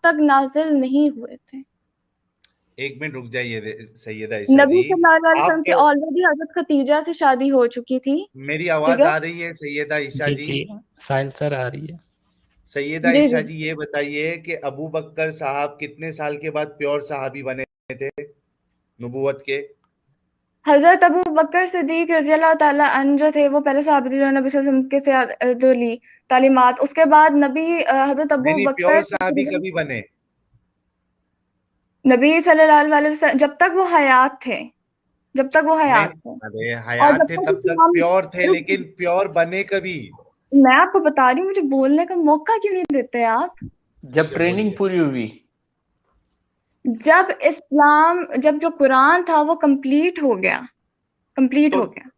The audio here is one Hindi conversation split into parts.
तक नाजिल नहीं हुए थे। एक मिनट रुक जाइए सैयदा ईशा नबी जी। सल्लल्लाहु अलैहि वसल्लम आप की ऑलरेडी हजरत खतीजा से शादी हो चुकी थी। मेरी ठीक आवाज है। आ रही है सैयदा ईशा जी जी? जी, साहिल सर आ रही है। सैयदा जी ईशा जी। जी ये बताइए कि अबू बकर साहब कितने साल के बाद प्योर सहाबी बने थे नबूवत के? हजरत अबू बकर सिद्दीक रजी अल्लाह ताला अन्हु जो थे वो पहले सहाबी थे, जो नबी सल्लल्लाहु अलैहि वसल्लम के से जो ली तालीमात, उसके बाद नबी हजरत नहीं अबू नहीं, प्योर बकर सहाबी कभी बने? नबी सल्लल्लाहु अलैहि वसल्लम जब तक वो हयात थे, जब तक वो नहीं, हयात थे, अरे और हयात जब थे तक तब तक इस्लाम प्योर थे, लेकिन प्योर बने कभी? मैं आपको बता रही हूँ, मुझे बोलने का मौका क्यों नहीं देते आप? जब ठीक है, ट्रेनिंग बोलिए। पूरी हुई। जब इस्लाम, जब जो कुरान था वो कंप्लीट हो गया, कंप्लीट तो हो गया।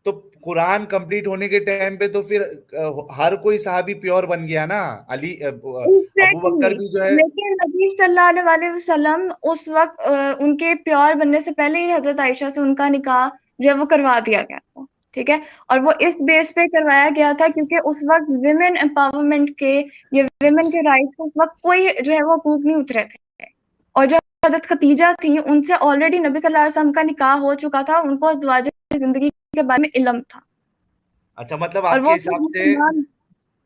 तो कुरान कंप्लीट होने के टाइम पे तो फिर हर कोई सहाबी प्योर बन गया ना। अबू बकर एग्जैक्टली। भी जो है। लेकिन नबी सल्लल्लाहु अलैहि वसल्लम उस वक्त उनके प्योर बनने से पहले ही हजरत आयशा से उनका निकाह जो है वो करवा दिया गया था। ठीक है। और वो इस बेस पे करवाया गया था क्योंकि उस वक्त विमेन एम्पावरमेंट के, ये विमेन के राइट्स उस वक्त कोई जो है वो हकूक नहीं उतरे थे। और जो हजरत खतीजा थी उनसे ऑलरेडी नबी सल्लल्लाहु अलैहि वसल्लम का निकाह हो चुका था, उनको अज़वाज जिंदगी के बारे में इल्म था। अच्छा, मतलब और आपके वो हिसाब से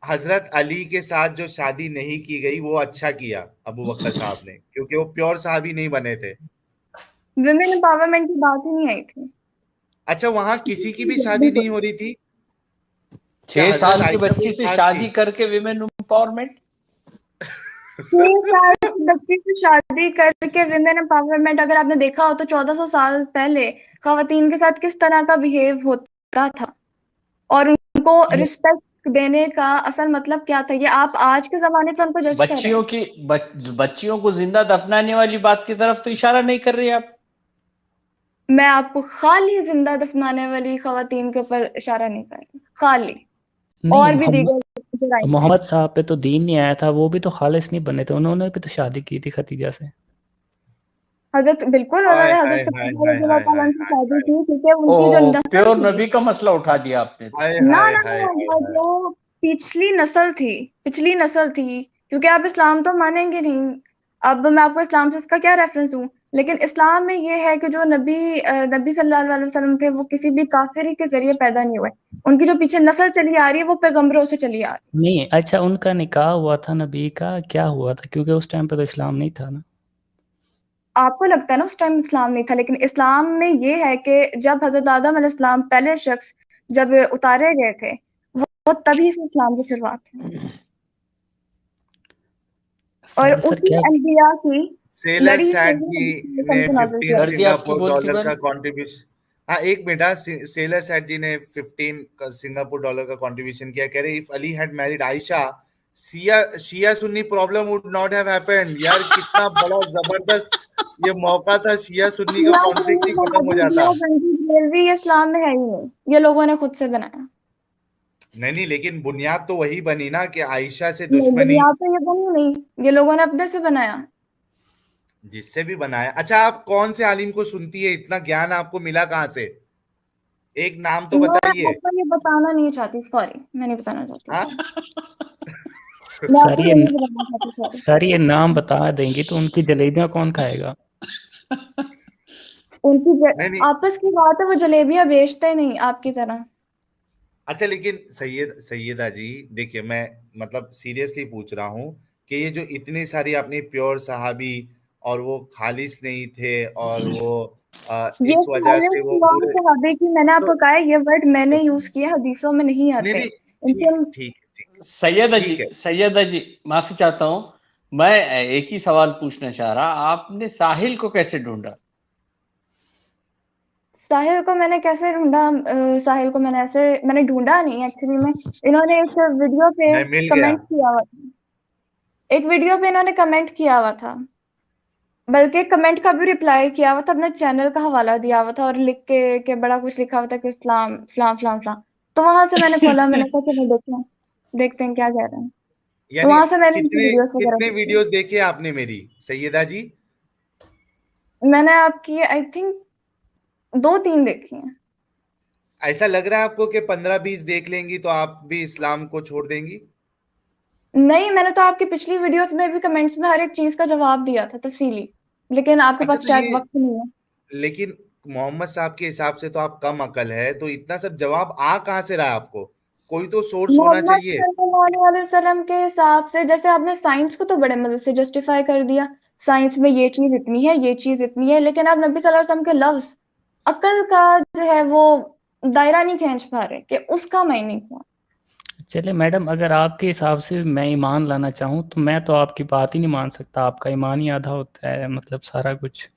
हजरत अली के साथ जो शादी नहीं की गई वो अच्छा किया अबू बकर साहब ने, क्योंकि वो प्योर साहबी नहीं बने थे। विमेन एम्पावरमेंट की बात ही नहीं आई थी। अच्छा, वहां किसी की भी शादी नहीं हो रही थी? क्या 6 साल हजरत की आयशा बच्ची कोई से खास थी? शादी करके विमेन एम्पावरमेंट। 6 साल की बच्ची से शादी करके विमेन एम्पावरमेंट, अगर आपने देखा हो तो 1400 साल पहले खवातीन के साथ किस तरह का बिहेव होता था और उनको रिस्पेक्ट देने का असल मतलब क्या था, ये आप आज के जमाने पे उनको जज कर रहे बच्चियों हैं। की बच्चियों को जिंदा दफनाने वाली बात की तरफ तो इशारा नहीं कर रही आप। मैं आपको खाली जिंदा दफनाने वाली खवातीन के ऊपर इशारा नहीं कर रही, खाली नहीं, और भी दीगर राइट हैं। मोहम्मद साहब पे तो दीन नहीं आया था, वो भी तो खालिस नहीं बने थे, उन्होंने भी तो शादी की थी खतीजा से। हजरत बिल्कुल हाय उन्होंने हाय हजरत हाय खतीजा हाय रज़ी अल्लाह हाय तआला हाय से हाय शादी हाय की क्योंकि उनकी जो ओ नस्ल प्योर थी, नबी का मसला उठा दिया आपने तो। हाय ना हाय ना हाय ना, हाय हाय। जो पिछली नस्ल थी, पिछली नस्ल थी, क्योंकि आप इस्लाम तो मानेंगे नहीं। अब मैं आपको इस्लाम से इसका क्या रेफरेंस दूं, लेकिन इस्लाम में ये है कि जो नबी सल्लल्लाहु अलैहि वसल्लम थे वो किसी भी काफिर के जरिए पैदा नहीं हुए, उनकी जो पीछे नस्ल चली आ रही है वो पैगंबरों से चली आ रही नहीं, अच्छा उनका निकाह हुआ था नबी का, क्या हुआ था? क्योंकि उस टाइम पे तो इस्लाम नहीं था ना। है। आपको लगता है ना उस टाइम इस्लाम नहीं था, लेकिन इस्लाम में ये है कि जब हजरत आदम अलैहिस्सलाम पहले शख्स जब उतारे गए थे, वो तभी से इस्लाम की शुरुआत है। और साहिल सर उसी क्या? अंबिया की सेलर लड़ी से सैट ही जी नबी ने को नाज़िल किया 15 कर दिया आपकी सिंगापुर बोलती डॉलर का बंद। कंट्रीब्यूशन। हाँ, एक मिनट। हाँ, सेलर सैट जी ने 15 सिंगापुर डॉलर का कंट्रीब्यूशन किया। कह रहे if Ali had married Ayesha, Shia Shia Sunni problem would not have happened. यार कितना बड़ा जबरदस्त ये मौका था, शिया सुन्नी का कॉन्फ्लिक्ट ही खत्म हो जाता। ये इस्लाम में है ही नहीं, ये लोगों ने खुद से बनाया। नहीं नहीं, लेकिन बुनियाद तो वही बनी ना कि आयशा से नहीं, दुश्मनी। बुनियाद तो ये बनी नहीं, ये लोगों ने अपने से बनाया। जिससे भी बनाया। अच्छा, आप कौन से आलिम को सुनती है? इतना ज्ञान आपको मिला कहाँ से? एक नाम तो मैं बताइए। आपको ये बताना नहीं चाहती, सॉरी, मैं नहीं बताना चाहती। हाँ। मैं सर आपको ये ये नहीं बताना चाहती, सॉरी। सर ये नाम बता देंगी तो उनकी जलेबियां कौन खाएगा? नहीं नहीं। आपस की बात है, वो जलेबियां बेचते ही नहीं आपकी तरह। अच्छा, लेकिन सैयदा जी, देखिए मैं मतलब सीरियसली पूछ रहा हूँ कि ये जो इतनी सारी अपनी प्योर सहाबी और वो खालिस नहीं थे और वो ये इस वजह से वो पूरे। सहाबे की, मैंने तो आपको कहा है, ये वर्ड मैंने यूज किया, हदीसों में नहीं नहीं आते नहीं, इनके। ठीक ठीक ठीक। ठीक है। सैयदा जी माफी चाहता हूं। मैं एक ही सवाल पूछना चाह रहा, आपने साहिल को कैसे ढूंढा? साहिल को मैंने कैसे ढूंढा? साहिल को मैंने ढूंढा नहीं एक्चुअली में। इन्होंने एक वीडियो पे मैं मिल गया। कमेंट किया हुआ था, एक वीडियो पे इन्होंने कमेंट किया हुआ था, बल्कि कमेंट का भी रिप्लाई किया हुआ था, अपने चैनल का हवाला दिया हुआ था और लिख के बड़ा कुछ लिखा हुआ था कि इस्लाम फलां फलां फलां। तो वहां से मैंने खोला, मैंने कहा चलो देखते हैं क्या कह रहे हैं। तो यानी वहां से मैंने इनकी कितने वीडियोस वगैरह कितने देखी। वीडियोस देखे आपने मेरी, सैयदा जी? मैंने आपकी आई थिंक 2-3 देखी हैं। ऐसा लग रहा है आपको कि 15-20 देख लेंगी तो आप भी इस्लाम को छोड़ देंगी? नहीं, मैंने तो आपकी पिछली वीडियोस में भी कमेंट्स में हर एक चीज का जवाब दिया था तफसीली, लेकिन आपके अच्छा पास तो शायद ये, वक्त नहीं है। लेकिन मोहम्मद साहब के हिसाब से तो आप कम अकल है, तो इतना सब जवाब आ कहाँ से रहा है आपको? कोई तो सोर्स होना मोहम्मद चाहिए। सल्लल्लाहु अलैहि वसल्लम के हिसाब से, जैसे आपने साइंस को तो बड़े मजे से जस्टिफाई कर दिया, साइंस में ये चीज इतनी है, ये चीज इतनी है, लेकिन आप नबी सल्लल्लाहु अलैहि वसल्लम के लफ्ज, अकल का जो है वो दायरा नहीं खींच पा रहे कि उसका मीनिंग क्या। चलिए मैडम, अगर आपके हिसाब से मैं ईमान लाना चाहूँ तो मैं तो आपकी बात ही नहीं मान सकता। आपका ईमान ही आधा होता है, मतलब सारा कुछ।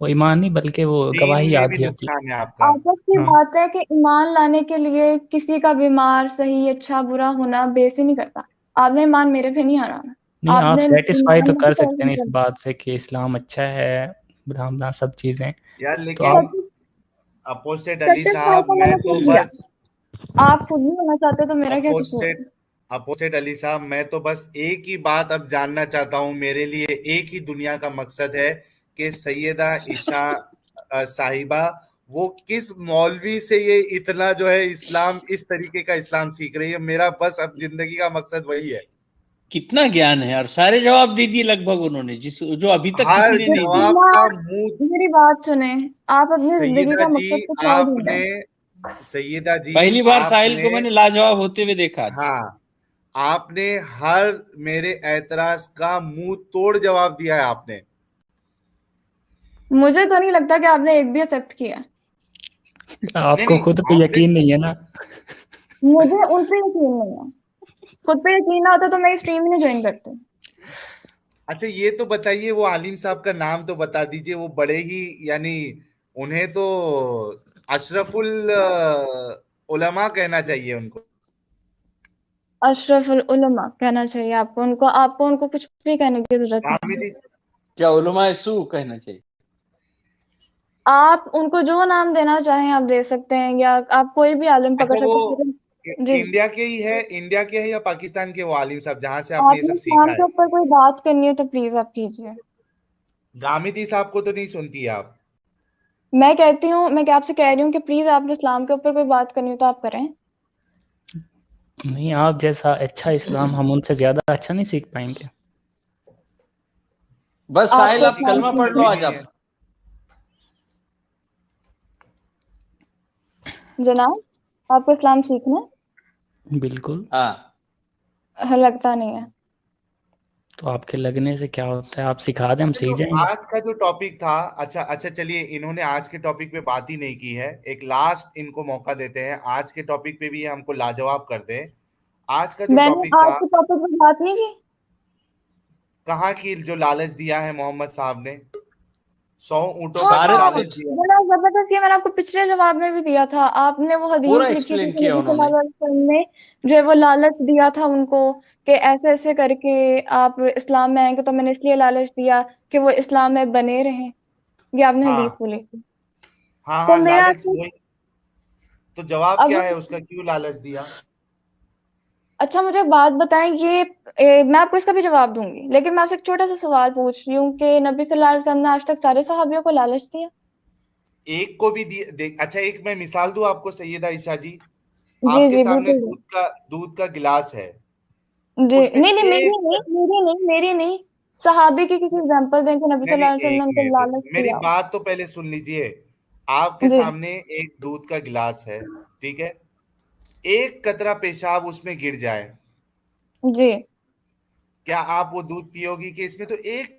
वो ईमान नहीं बल्कि वो दीन गवाही में भी आधी होती नुकसान है है। आपका। आपस की हाँ। बात है कि ईमान लाने के लिए किसी का बीमार सही अच्छा बुरा होना बेस ही नहीं करता। आपने ईमान मेरे पे नहीं आना, नहीं, आप आपने सेटिस्फाई ईमान तो नबी कर सल्लल्लाहु सकते अलैहि हैं इस वसल्लम बात से कि इस्लाम अच्छा है, बदाम सब चीज़ें। यार तो लेकिन आप पे अपोस्टेट अली सेटिस्फाई साहब, तो मैं मैंने तो कर दिया। बस आप खुद नहीं होना चाहते तो मेरा क्या कसूर है। अपोस्टेट अपोस्टेट अली साहब, मैं तो बस एक ही बात अब जानना चाहता हूँ। मेरे लिए एक ही दुनिया का मकसद है कि सैयदा ईशा साहिबा वो किस मौलवी से ये इतना जो है इस्लाम, इस तरीके का इस्लाम सीख रही है। मेरा बस अब जिंदगी का मकसद वही है। कितना ज्ञान है यार, सारे जवाब दे दिए लगभग उन्होंने, जिस जो अभी तक हर किसी ने नहीं दिए। जवाब का मुंह। मेरी बात सुने, आप अपनी जिंदगी सैयदा का जी, मकसद तो क्या ढूंढे। आपने सैयदा जी पहली बार साहिल आपने को मैंने लाजवाब होते हुए देखा आज। हाँ, आपने हर मेरे ऐतराज का मुंह तोड़ जवाब दिया है आपने। मुझे तो नहीं लगता कि आपने एक भी एक्सेप्ट किया। नहीं आपको नहीं, खुद पे आपने यकीन नहीं है ना? मुझे उन पे यकीन नहीं है। खुद पे यकीन ना होता तो मैं स्ट्रीम ही नहीं ज्वाइन करती। अच्छा ये तो बताइए, वो आलिम साहब का नाम तो बता दीजिए। वो बड़े ही, यानी उन्हें तो अशरफुल उलमा कहना चाहिए उनको। अशरफुल उलमा कहना चाहिए आपको उनको कुछ भी कहने की जरूरत नहीं है। हामिदी। क्या उलमा सू कहना चाहिए? आप उनको जो नाम देना चाहें आप दे सकते हैं, या आप कोई भी आलिम पकड़ अच्छा वो सकते हैं, लेकिन जी, इंडिया के ही है, इंडिया के है या पाकिस्तान के वो आलिम साहब जहां से आपने ये आपने सब इस्लाम सीखा के है? ऊपर कोई बात करनी हो तो प्लीज आप कीजिए। गामिदी साहब को तो नहीं सुनती है आप? मैं कहती हूँ, मैं क्या आपसे कह रही हूँ कि प्लीज आपने इस्लाम के ऊपर कोई बात करनी हो तो आप करें। नहीं, आप जैसा अच्छा इस्लाम हम उनसे ज़्यादा अच्छा नहीं सीख पाएंगे। बस साहिल आपको आप इस्लाम कलमा पढ़ लो जरूरी आज नहीं आप। है। जनाब, आपको इस्लाम सीखना बिल्कुल। हाँ, लगता नहीं है। तो आपके लगने से क्या होता है? आप सिखा दें, हम अच्छा सीख जो जाएंगे। आज का जो टॉपिक था, अच्छा अच्छा चलिए, इन्होंने आज के टॉपिक पे बात ही नहीं की है। एक लास्ट इनको मौका देते हैं, आज के टॉपिक पे भी ये हमको लाजवाब कर दें। आज का जो मैंने टॉपिक आज था, के टॉपिक पर बात नहीं की। कहाँ की जो लालच दिया है मोहम्मद साहब ने, 100 ऊंटों का जो सारे हाँ, लालच कुछ दिया। बड़ा जबरदस्त, ये मैंने आपको पिछले जवाब में भी दिया था। आपने वो पूरा हदीस लिखी थी एक्सप्लेन कि किया नबी उन्होंने। सल्लल्लाहु अलैहि वसल्लम ने जो है वो लालच दिया था उनको कि ऐसे ऐसे करके आप इस्लाम में आएंगे, तो मैंने इसलिए लालच दिया कि वो इस्लाम में बने रहें। ये आपने हदीस हाँ बोली थी। हाँ तो हाँ, मेरा लालच वही। तो जवाब अब क्या है उसका, क्यों लालच दिया? अच्छा, मुझे एक बात बताएं, मैं आपको इसका भी जवाब दूंगी, लेकिन मैं आपसे एक छोटा सा सवाल पूछ रही हूँ कि नबी सल्लल्लाहु अलैहि वसल्लम ने आज तक सारे सहाबियों को लालच दिया? एक को भी दिया देख। अच्छा एक मैं मिसाल दूं आपको, सैयदा ईशा जी, जी आपके जी सामने बिल्कुल। दूध का गिलास है, जी, उसमें नहीं नहीं, एक, मेरी नहीं, सहाबी की किसी एग्जांपल दें कि नबी नहीं नहीं, सल्लल्लाहु अलैहि एक वसल्लम को मिनट लालच मेरी दिया हो। बात तो पहले सुन लीजिए। आपके जी सामने एक दूध का गिलास है, ठीक है? एक कतरा पेशाब उसमें गिर जाए, जी, क्या आप वो दूध पियोगी? कि इसमें तो एक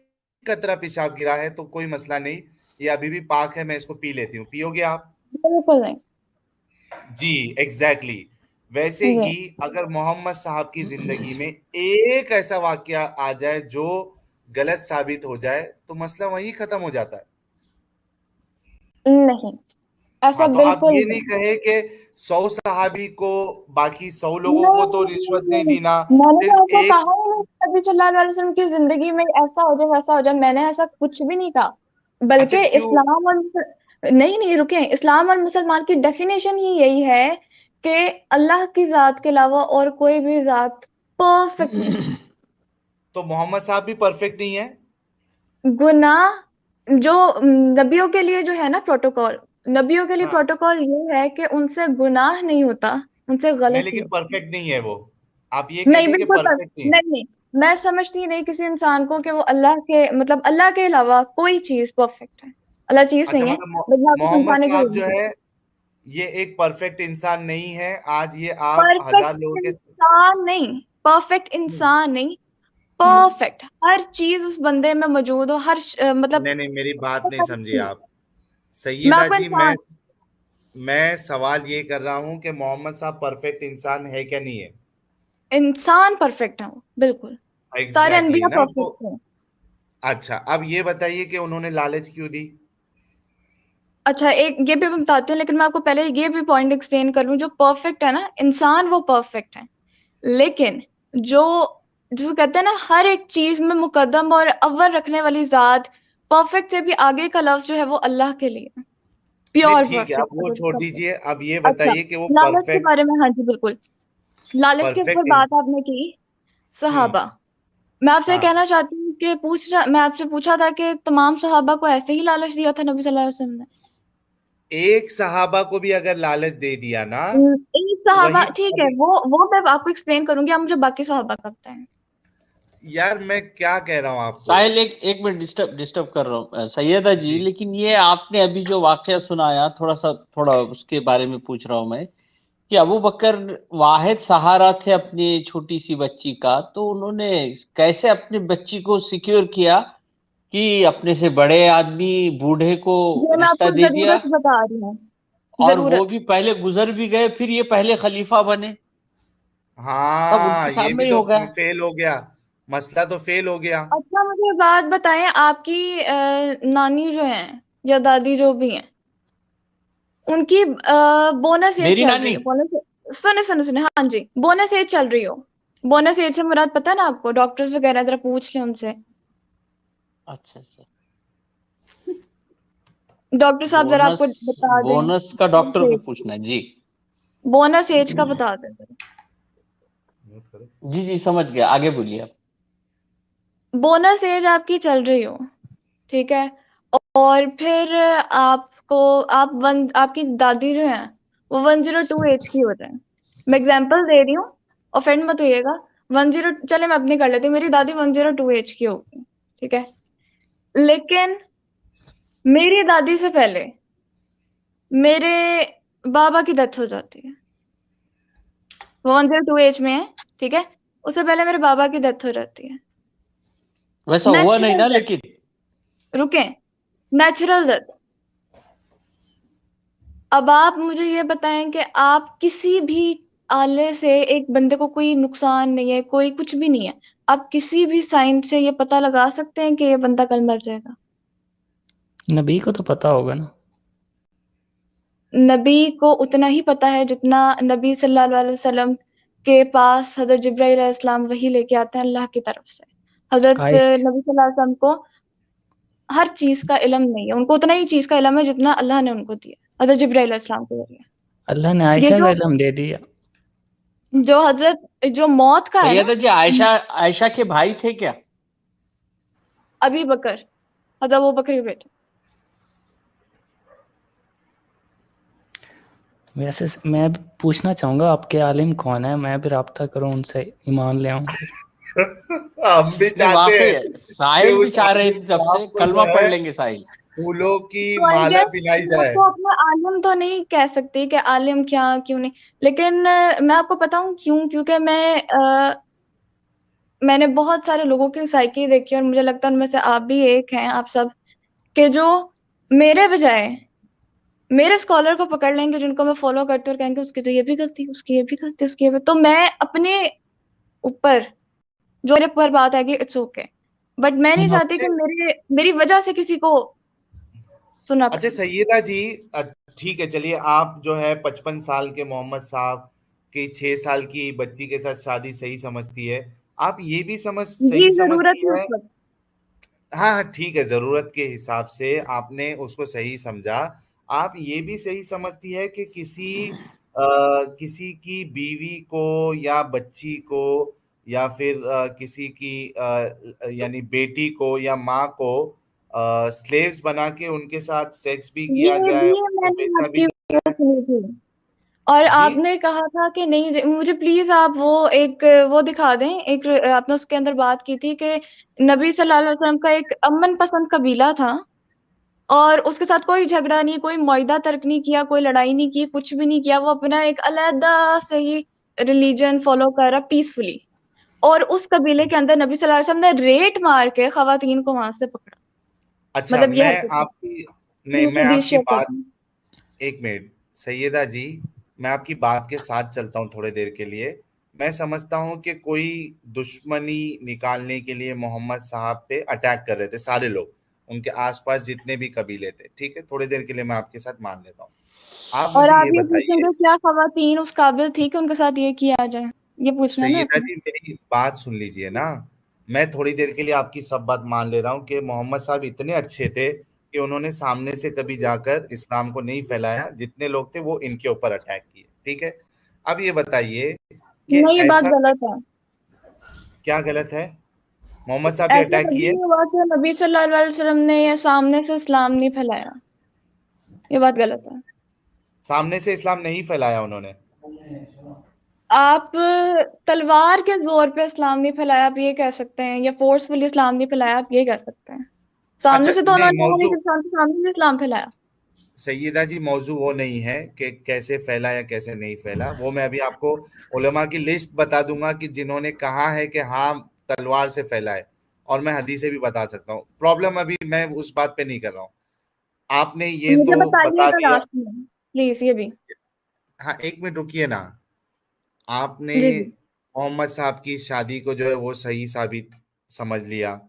कतरा पेशाब गिरा है तो कोई मसला नहीं, ये अभी भी पाक है, मैं इसको पी लेती हूँ, पियोगे आप? बिल्कुल नहीं। जी, एग्जैक्टली exactly। वैसे जी, ही अगर मोहम्मद साहब की जिंदगी में एक ऐसा वाकया आ जाए जो गलत साबित हो जाए, तो मसला वहीं खत्म हो जाता है। नहीं, ऐसा हाँ, तो आप बिल्कुल ये नहीं नहीं। कहे कि 100 सहाबी को, बाकी 100 लोगों नहीं को तो नहीं रिश्वत नहीं नहीं नहीं, दी ना, मैंने तो सिर्फ ऐसा एक। कहा ही नहीं कि नबी सल्लल्लाहु अलैहि वसल्लम की जिंदगी में ऐसा हो जाए वैसा हो जाए। मैंने ऐसा कुछ भी नहीं कहा, अच्छा बल्कि क्यों? इस्लाम और नहीं नहीं, रुके, इस्लाम और मुसलमान की डेफिनेशन ही यही है कि अल्लाह की जात के अलावा और कोई भी जात परफेक्ट नहीं। तो मोहम्मद साहब भी परफेक्ट नहीं है? गुनाह जो नबियों के लिए जो है ना प्रोटोकॉल, नबियों के लिए हाँ, प्रोटोकॉल ये है कि उनसे गुनाह नहीं होता, उनसे नहीं गलती लेकिन होती। परफेक्ट नहीं है वो। आप ये कह नहीं रही है कि बिल्कुल परफेक्ट नहीं है। नहीं, मैं समझती नहीं किसी इंसान को कि वो अल्लाह के मतलब अल्लाह के अलावा कोई चीज परफेक्ट है। अल्लाह चीज अच्छा नहीं है, मतलब बल्कि आप उस मोहम्मद इंसान साहब जो के है ये एक परफेक्ट इंसान नहीं है। आज ये आप परफेक्ट 1000 लोगों के इंसान नहीं, परफेक्ट इंसान नहीं, परफेक्ट हर चीज उस बंदे में मौजूद हो, मतलब नहीं नहीं, मेरी बात नहीं हर समझी चीज। आप। मैं सैयदा आपको जी, इंसान, मैं सवाल ये कर रहा हूँ कि मोहम्मद साहब परफेक्ट इंसान है क्या नहीं है। इंसान परफेक्ट है वो, बिल्कुल सारे एग्जैक्टली अनबिया ना, तो परफेक्ट हैं। अच्छा अब ये बताइए कि उन्होंने लालच क्यों दी। अच्छा एक ये भी मैं बताती हूँ, लेकिन मैं आपको पहले ये भी पॉइंट एक्सप्लेन कर लूँ। जो परफेक्ट है ना इंसान, वो परफेक्ट है, लेकिन जो जिसको कहते हैं ना हर एक चीज में मुकद्दम और अव्वल रखने वाली जात, परफेक्ट से भी आगे का लफ्ज जो है वो अल्लाह के लिए, नहीं प्योर ठीक है, अब परफेक्ट वो अगर छोड़ उसका दीजिए, अब ये अच्छा, बताइए कि वो लालच के परफेक्ट। बारे में, हाँ जी बिल्कुल, लालच के ऊपर परफेक्ट बात आपने की, हम्म। सहाबा। मैं आपसे ये हाँ, कहना चाहती हूँ कि मैं आपसे पूछा था कि तमाम सहाबा को ऐसे ही लालच दिया था नबी सल्लल्लाहु अलैहि वसल्लम एक सहाबा को भी अगर लालच दे दिया ना, ने? एक तो सहाबा वही ठीक है, अभी। वो मैं आपको एक्सप्लेन करूंगी, आप मुझे बाकी सहाबा का बताएं। यार मैं क्या कह रहा हूँ आपको। साहिल, एक मिनट डिस्टर्ब कर रहा हूँ सैयदा जी, जी। लेकिन ये आपने अभी जो वाकया सुनाया, थोड़ा उसके बारे में पूछ रहा हूँ मैं कि अबू बकर वाहिद सहारा थे अपनी छोटी सी बच्ची का, तो उन्होंने कैसे अपनी बच्ची को सिक्योर किया कि अपने से बड़े आदमी बूढ़े को ये मैं रिश्ता आपको दे दिया, जरूरत बता रही हूँ, और वो जरूरत। भी पहले गुजर भी गए, फिर ये पहले खलीफा बने, सब हाँ, उनके ये सामने भी ही तो हो गया। फेल हो गया। मसला तो फेल हो गया। अच्छा मुझे एक बात बताएं, आपकी नानी जो है या दादी जो भी हैं, उनकी बोनस एज मेरी चल रही नानी, है, बोनस, सुने सुने सुने, हाँ जी, बोनस एज चल रही हो। बोनस एज से मुराद पता है ना आपको? डॉक्टर्स वगैरह जरा पूछ लें उनसे, अच्छा अच्छा, डॉक्टर साहब जरा बोनस आपको बता दें। बोनस का डॉक्टर को पूछना है जी। बोनस एज का बता दें जरा। नोट करो। जी जी, समझ गया, आगे बोलिए आप। बोनस एज आपकी चल रही हो, ठीक है, और फिर आपको आपकी दादी जो है वो 102 एज की हो जाए। मैं एग्जांपल दे रही हूँ, ऑफेंड मत होइएगा। 10, चले मैं अपनी कर लेती हूँ, मेरी दादी 102 एज की होगी, ठीक है, लेकिन मेरी दादी से पहले मेरे बाबा की डेथ हो जाती है। वो 102 एज में है, ठीक है, उससे पहले मेरे बाबा की डेथ हो जाती है। वैसा हुआ नहीं नेचुरल ना डेथ, लेकिन। रुके, नेचुरल डेथ। अब आप मुझे ये बताएं कि आप किसी भी आले से एक बंदे को कोई नुकसान नहीं है, कोई कुछ भी नहीं है, आप किसी भी साइन से ये पता लगा सकते हैं कि ये बंदा कल मर जाएगा? नबी को तो पता होगा ना। नबी को उतना ही पता है जितना नबी सल्लल्लाहु अलैहि वसल्लम के पास हजरत जिब्राइल अलैहिस्सलाम वही लेके आते हैं अल्लाह की तरफ से। हजरत आयश नबी सल्लल्लाहु अलैहि वसल्लम को हर चीज का इल्म नहीं है, उनको उतना ही चीज का इल्म है जितना अल्लाह ने उनको दिया हजरत जिब्राइल अलैहिस्सलाम के जरिए। अल्लाह ने ये आयशा का जो इल्म दे दिया। जो हजरत जो मौत का है ना, सैयदा जी, आयशा आयशा के भाई थे क्या? अभी बकर, हजरत वो बकर के बेटे। वैसे मैं पूछना चाहूँगा आपके आलिम कौन है, मैं भी राब्ता करूँ उनसे, ईमान ले आऊँ फिर। हम भी नहीं, चाहते वाकई हैं है, कि साहिल भी उस चाह रहे आमिर थे तब साहब से, को कलमा जो पढ़ है लेंगे साहिल। फूलों की तो आई माला गेस पिलाई मैं जाए। आपको अपना आलिम तो नहीं कह सकती कि आलिम क्या क्यों नहीं, लेकिन मैं आपको बताऊं क्यों, क्योंकि मैंने बहुत सारे लोगों की साइकी देखी और मुझे लगता है उनमें से आप भी एक हैं, आप सब, कि जो मेरे बजाय मेरे स्कॉलर को पकड़ लेंगे जिनको मैं फॉलो करती हूँ और कहेंगे उसकी तो ये भी गलती, उसकी ये भी गलती, उसकी ये भी, तो मैं अपने ऊपर जो मेरे पर बात आएगी इट्स ओके, बट मैं नहीं चाहती कि अच्छा मेरी वजह से किसी को सुनना अच्छा पड़े। सैयदा जी, ठीक है, चलिए आप जो है 55 साल के मोहम्मद साहब की 6 साल की बच्ची के साथ शादी सही समझती है। आप ये भी जी सही जरूरत समझती है उस है। वक्त। हाँ हाँ ठीक है, जरूरत के हिसाब से आपने उसको सही समझा। आप ये भी सही समझती है कि किसी की बीवी को या बच्ची को या फिर किसी की यानी बेटी को या माँ को स्लेव्स बना के उनके साथ सेक्स भी किया जाए, ये उनको मैंने बेचा भी आपकी जाए। वो सुनी थी, और जी आपने कहा था कि नहीं, मुझे प्लीज आप वो दिखा दें। एक आपने उसके अंदर बात की थी कि नबी सल्लल्लाहु अलैहि वसल्लम का एक अमन पसंद कबीला था और उसके साथ कोई झगड़ा नहीं, कोई मुआहिदा तर्क नहीं किया, कोई लड़ाई नहीं की, कुछ भी नहीं किया। वो अपना एक अलहदा से ही रिलीजन फॉलो कर रहा पीसफुली, और उस कबीले के अंदर नबी सल्लल्लाहु अलैहि वसल्लम ने रेट मार के खवातीन को वहां से पकड़ा। अच्छा, मतलब ये हरकत की। नहीं, मैं हदीस आपकी शेयर बात, करती हूँ। एक मिनट सैयदा जी, मैं आपकी बात के साथ चलता हूँ थोड़ी देर के लिए। मैं समझता हूँ कि कोई दुश्मनी निकालने के लिए मोहम्मद साहब पे अटैक कर रहे थे सारे लोग, उनके आसपास जितने भी कबीले थे, ठीक है, थोड़ी देर के लिए मैं आपके साथ मान लेता हूँ। आप और मुझे आप ये ये बताइए, पूछेंगे क्या खवातीन उस काबिल थी कि उनके साथ ये किया जाए, ये पूछना है ना सैयदा आपने। जी मेरी बात सुन लीजिए ना। मैं थोड़ी देर के लिए आपकी सब बात मान ले रहा हूँ कि मोहम्मद साहब इतने अच्छे थे कि उन्होंने सामने से कभी जाकर इस्लाम को नहीं फैलाया, जितने लोग थे वो इनके ऊपर अटैक किए, ठीक है। अब ये बताइए कि नहीं, ये बात ऐसा गलत है। क्या गलत है? मोहम्मद साहब पे ऐसा अटैक कभी किए? नहीं हुआ कि नबी सल्लल्लाहु अलैहि वसल्लम ने ये सामने से इस्लाम नहीं फैलाया। ये बात गलत है। सामने से इस्लाम नहीं फैलाया उन्होंने? आप तलवार के जोर पे इस्लाम नहीं फैलाया आप ये कह सकते हैं, या फोर्सफुली इस्लाम नहीं फैलाया आप ये कह सकते हैं। सामने अच्छा, से तो नहीं, उन्होंने मौजू सामने से इस्लाम फैलाया। सैयदा जी, मौजू वो नहीं है कि कैसे फैला या कैसे नहीं फैला। वो मैं अभी आपको उलमा की लिस्ट बता दूंगा कि जिन्होंने कहा है कि हाँ तलवार से फैला है, और मैं हदीसें भी बता सकता हूँ। प्रॉब्लम अभी मैं उस बात पे नहीं कर रहा हूँ। आपने ये मुझे तो बता बताइएगा दिया। लास्ट में प्लीज, ये भी। हाँ, एक मिनट रुकिए ना। आपने जी जी। मोहम्मद साहब की शादी को जो है वो सही साबित समझ लिया।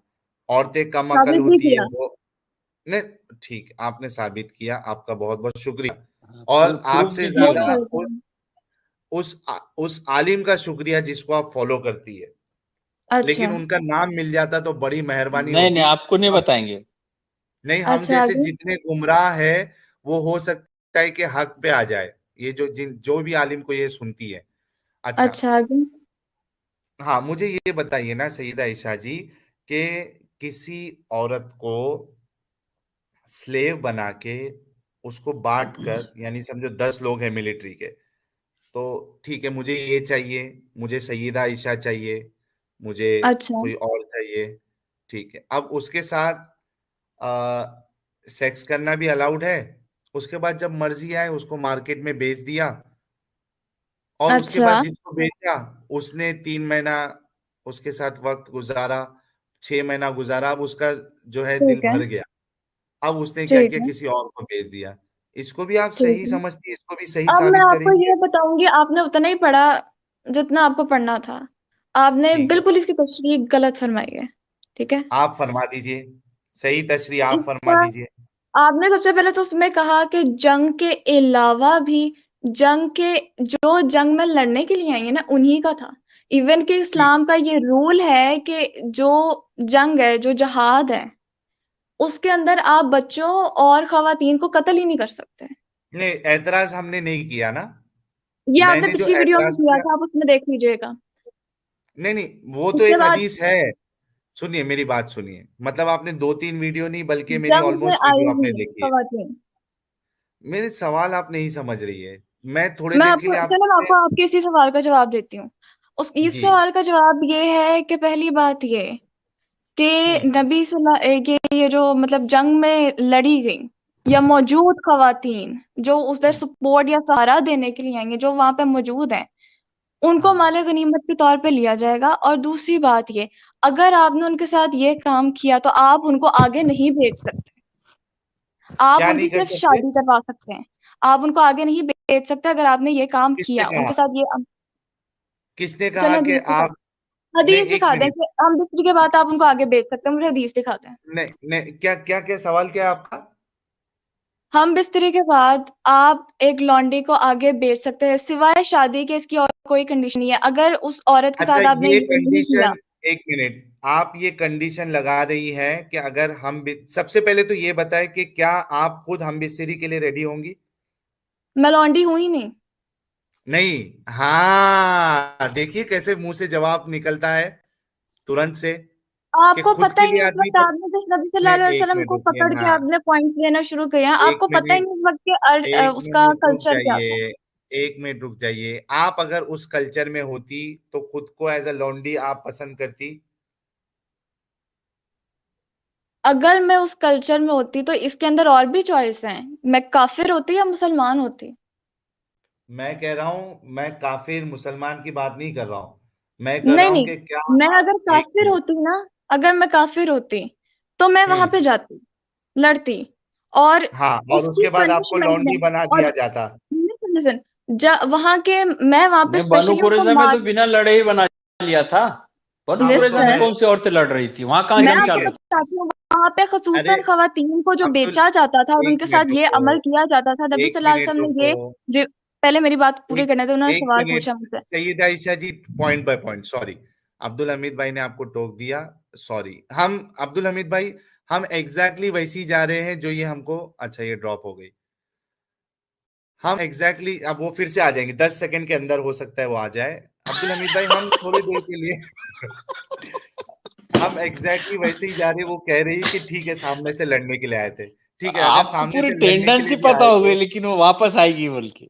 औरतें कम अकल साबित भी होती है किया। वो, नहीं, ठीक, आपने साबित किया, आपका बहुत बहुत शुक्रिया। और प्रूफ आपसे भी मोस्ट किया। ज्यादा वेलकम। उस आलिम का शुक्रिया जिसको आप फॉलो करती है। अच्छा। लेकिन उनका नाम मिल जाता तो बड़ी मेहरबानी नहीं नहीं, होती। आपको नहीं हम बताएंगे। नहीं, हम अच्छा, जैसे आगे। जितने गुमराह है वो हो सकता है कि हक पे आ जाए, ये जो भी आलिम को ये सुनती है। अच्छा, अच्छा, आगे। हाँ, मुझे ये बताइए ना सईदा ईशा जी, कि किसी औरत को स्लेव बना के उसको बांट कर, यानी समझो 10 लोग हैं मिलिट्री के, तो ठीक है, मुझे ये चाहिए, मुझे सईदा ईशा चाहिए, मुझे अच्छा। कोई और चाहिए, ठीक है। अब उसके साथ आ, सेक्स करना भी अलाउड है। उसके बाद जब मर्जी आए उसको मार्केट में बेच दिया, और उसके बाद अच्छा। जिसको बेचा उसने 3 महीना उसके साथ वक्त गुजारा, 6 महीना गुजारा, अब उसका जो है दिल ठीक है। भर गया। अब उसने क्या ठीक किया, है। किसी और को बेच दिया। इसको भी आप ठीक सही है। समझती है? इसको भी सही अब मैं साबित आपको करेंगे? ये बताऊंगी, आपने उतना ही पढ़ा जितना आपको पढ़ना था। आपने ठीक है, बिल्कुल इसकी तशरीह गलत फरमाई है। ठीक है। आप फरमा दीजिए, सही तशरीह आप फरमा इसका दीजिए। आपने सबसे पहले तो उसमें कहा कि जंग के अलावा भी, जंग के जो जंग में लड़ने के लिए आएंगे ना उन्हीं का था। इवन कि ठीक, इस्लाम का ये रूल है कि जो जंग है, जो जहाद है, उसके अंदर आप बच्चों और खवातीन को कत्ल ही नहीं कर सकते। नहीं, ऐतराज हमने नहीं किया ना। ये आपने मैंने जो पिछली वीडियो में ऐतराज किया किया, था, आप उसमें देख लीजिएगा। नहीं नहीं, वो तो उसके एक बाद हदीस है। सुनिए मेरी बात सुनिए, मतलब आपने 2-3 वीडियो नहीं बल्कि मेरी जंग में ऑलमोस्ट वीडियो आई आपने हुई देखी है। खवातीन। मेरे सवाल आप नहीं समझ रही है। मैं थोड़ी मैं देर के आपको लिए चलो मैं आपसे, आपको आपके इसी सवाल का जवाब देती हूँ। इस जी, सवाल का जवाब ये है कि पहली बात ये कि हम्म, नबी ये जो मतलब जंग में लड़ी गई या मौजूद खवातीन जो उधर हम्म, सपोर्ट या सहारा देने के लिए आएंगे, जो वहां पे मौजूद हैं, उनको हाँ, माले गनीमत के तौर पे लिया जाएगा। और दूसरी बात ये, अगर आपने उनके साथ ये काम किया तो आप उनको आगे नहीं भेज सकते। आप क्या उनकी नहीं कर सिर्फ सकते? शादी करवा सकते हैं। आप उनको आगे नहीं भेज सकते अगर आपने ये काम किसने किया कहा? उनके साथ ये। किसने कहा चलें कि हदीस दिखा, आप, नहीं, हदीस एक दिखा दें मिनट, कि हम दूसरी के बाद आप उनको आगे भेज सकते हैं, मुझे हदीस दिखा दें। नहीं नहीं, क्या क्या क्या सवाल क्या है आपका? हम बिस्तरी के बाद आप एक लौंडी को आगे बेच सकते हैं सिवाय शादी के, इसकी और कोई कंडीशन नहीं है। अगर उस औरत के अच्छा, साथ आपने ये ये नहीं किया। कंडीशन, एक मिनट, आप ये कंडीशन लगा रही हैं कि अगर सबसे पहले तो ये बताएं कि क्या आप खुद हम बिस्तरी के लिए रेडी होंगी? मैं लौंडी हुई ही नहीं। नहीं, हाँ, देखिए कैसे मुंह से जवाब निकलता है तुरंत से, कि आपको खुद पता के ही लिए नहीं उस आदमी वक्त को, आपने जिस नबी सल्लल्लाहु नहीं, अलैहि एक वसल्लम मिनट को रुकिए पकड़ के ना, आपने पॉइंट लेना शुरू किया, एक आपको पता ही मिनट, नहीं उस वक्त के एक उसका मिनट रुक कल्चर क्या था। जाइए, एक मिनट रुक जाइए। आप अगर उस कल्चर में होती तो खुद को एज अ लॉन्डी आप पसंद करती? अगर मैं उस कल्चर में होती तो इसके अंदर और भी चॉइस हैं, मैं काफिर होती या मुसलमान होती। मैं कह रहा हूं, मैं काफिर मुसलमान की बात नहीं कर रहा हूं, मैं कर रहा नहीं हूं नहीं, कि क्या मैं अगर एक काफिर मिनट। होती ना, अगर मैं काफिर होती तो मैं वहां पे हम्म। जाती, लड़ती, और हाँ, और उसकी उसके बाद आपको पनिशमेंट लॉन्डी में, बना और दिया जाता। लिसन, वहां के, मैं वहां पे नहीं, बनु स्पेशली उनको कुरैजा में मार, तो बिना लड़े ही बना लिया था। बनु हाँ, वो तो कुरैजा में है। लिसन, कौन सी औरतें लड़ रही थी? वहां कहाँ मैं एक जंग आपको चालू मिनट। थी? बताती हूँ, वहां पे अरे खसूसन खवातीन को जो अब्दुल, बेचा जाता था और एक उनके मिनट साथ ये रुको, अमल किया जाता था, नबी एक सल्लल्लाहु अलैहि मिनट वसल्लम ने रुको, पहले मेरी बात पूरी एक करने दो, उन्होंने एक सवाल मिनट। पूछा मुझसे। Syed Ayesha ji, point by point, sorry. Abdul Hamid भाई ने आपको टोक दिया, सॉरी। हम अब्दुल हमीद भाई, हम एग्जैक्टली वैसी जा रहे हैं जो ये हमको, अच्छा ये ड्रॉप हो गई। हम एग्जैक्टली अब वो फिर से आ जाएंगे, 10 सेकंड के अंदर हो सकता है वो आ जाए। अब्दुल हमीद भाई, हम थोड़ी देर के लिए हम एग्जैक्टली वैसे ही जा रहे हैं। वो कह रही कि ठीक है, सामने से लड़ने के लिए आए थे, ठीक है, अगर आपको सामने पूरी से लड़ने के टेंडेंसी लिए भी पता आए हो गई, थे, लेकिन वो वापस आएगी बोल के।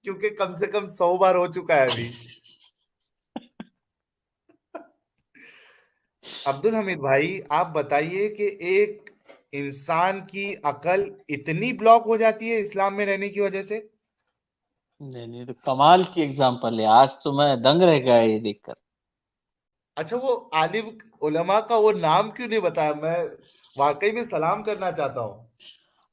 क्योंकि कम से कम 100 बार हो चुका है अभी। अब्दुल हमीद भाई, आप बताइए कि एक इंसान की अकल इतनी ब्लॉक हो जाती है इस्लाम में रहने की वजह से? नहीं नहीं, तो कमाल की एग्जांपल है। आज तो मैं दंग रह गया ये देखकर। अच्छा, वो आलिम उलमा का वो नाम क्यों नहीं बताया? मैं वाकई में सलाम करना चाहता हूँ।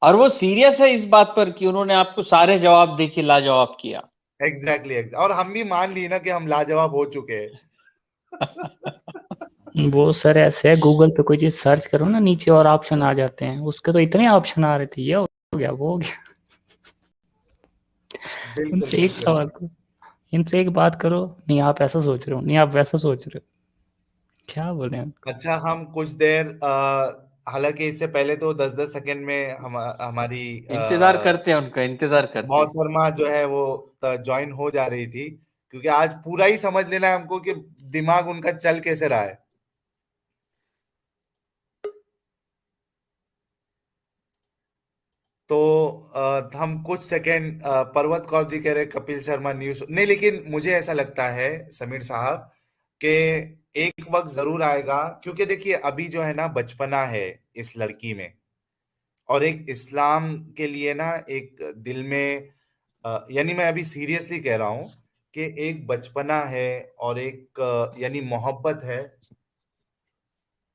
और वो सीरियस है इस बात पर कि उन्होंने आपको सारे जवाब दे के लाजवाब किया। एग्जैक्टली और हम भी मान ली ना कि हम लाजवाब हो चुके हैं। वो सर ऐसे है, गूगल पे कोई चीज सर्च करो ना, नीचे और ऑप्शन आ जाते हैं, उसके तो इतने ऑप्शन आ रहे थे, ये हो गया, वो हो गया। बिल्कुल उनसे एक बिल्कुल। सवाल करो, इनसे एक बात करो, नहीं आप ऐसा सोच रहे हो, नहीं आप वैसा सोच रहे हो, क्या बोले हम। अच्छा, हम कुछ देर हालांकि इससे पहले तो 10-10 सेकंड में हमारी इंतजार करते हैं उनका, इंतजार करते हैं। मोहतरमा जो है वो ज्वाइन हो जा रही थी, क्योंकि आज पूरा ही समझ लेना है हमको कि दिमाग उनका चल कैसे रहा है। तो हम कुछ सेकंड, पर्वत कौर जी कह रहे कपिल शर्मा न्यूज नहीं, लेकिन मुझे ऐसा लगता है समीर साहब कि एक वक्त जरूर आएगा, क्योंकि देखिए अभी जो है ना बचपना है इस लड़की में, और एक इस्लाम के लिए ना एक दिल में, यानी मैं अभी सीरियसली कह रहा हूं कि एक बचपना है और एक यानी मोहब्बत है,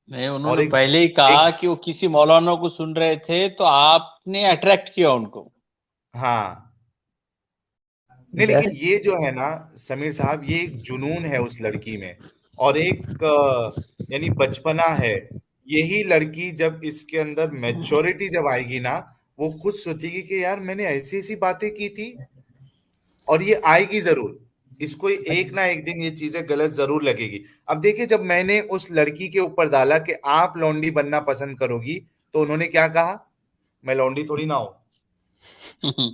नहीं, और उन्होंने एक पहले ही एक कहा कि वो किसी मौलाना को सुन रहे थे, तो आपने अट्रैक्ट किया उनको। हाँ। नहीं, लेकिन वैसे ये जो है ना समीर साहब, ये एक जुनून है उस लड़की में, और एक यानी बचपना है। यही लड़की जब इसके अंदर मैच्योरिटी जब आएगी ना, वो खुद सोचेगी कि यार मैंने ऐसी ऐसी बातें की थी, और ये आएगी जरूर। इसको एक ना एक दिन ये चीजें गलत जरूर लगेगी। अब देखिए, जब मैंने उस लड़की के ऊपर डाला कि आप लौंडी बनना पसंद करोगी, तो उन्होंने क्या कहा? मैं लौंडी थोड़ी ना हूं।